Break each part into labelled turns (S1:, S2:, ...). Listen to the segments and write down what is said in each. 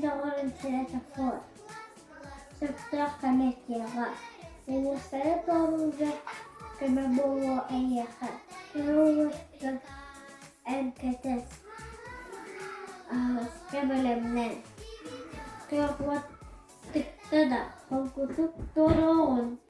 S1: Doğru telefon. Sektor kametyara. Ulusları doğruca kime bolu eyaha. Ulusları elketes. Kebelemnen. Kekuat tıkta da. Korkutuk doğruğun.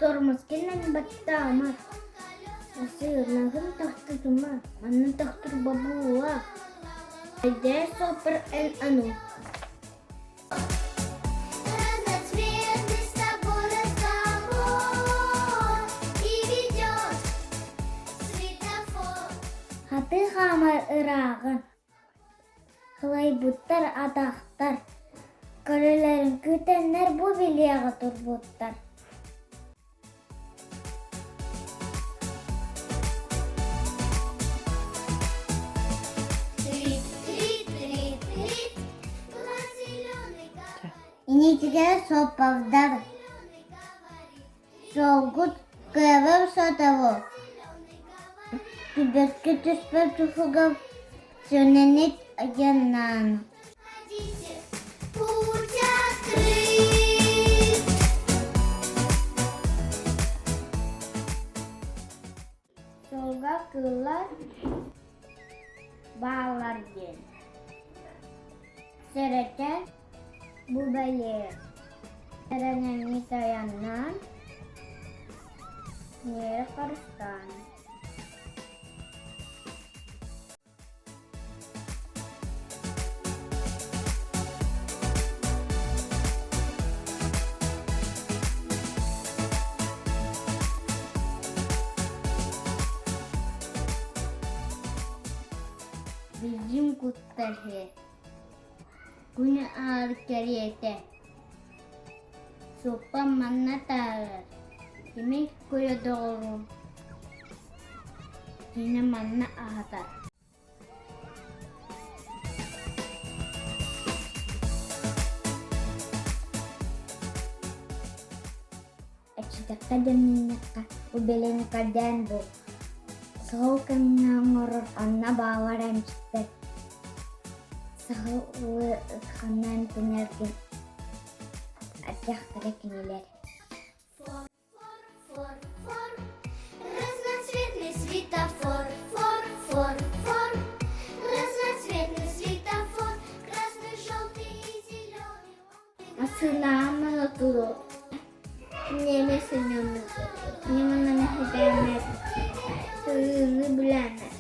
S1: Тормоз келен батта амат. Сыйырнағын тақты тума, манны тақтыр бабуа. Айде сопыр эн ану. Хаты хамар ырағын. Хылай бұттар адақтар. Көлелерін күтенлер бұ билияға тұр бұттар. Иникиге сопавдар. Солгут кевем сотаво. Кибетке түспе туфугав сөненет аяннан. Solga kılar bağlar gel. Sereten bu beye. Serenen sayandan yer karıştan. Bizim kutları günü ağır keriyete sopa manna tağır yemek koyu doğru yine manna ağıtar. Açıkta dönünlükka bu beleni kadyan bu. Soğuk ngoror anna bawaran çıktı. Soğuk kanan punyarkin. Acak terekiniler.
S2: Разноцветный светофор, фор. Разноцветный светофор, красный, желтый и зеленый.
S1: Asılamın oturu. Neme sınırlı. Limonunu hüderler. Suyunu bilenler.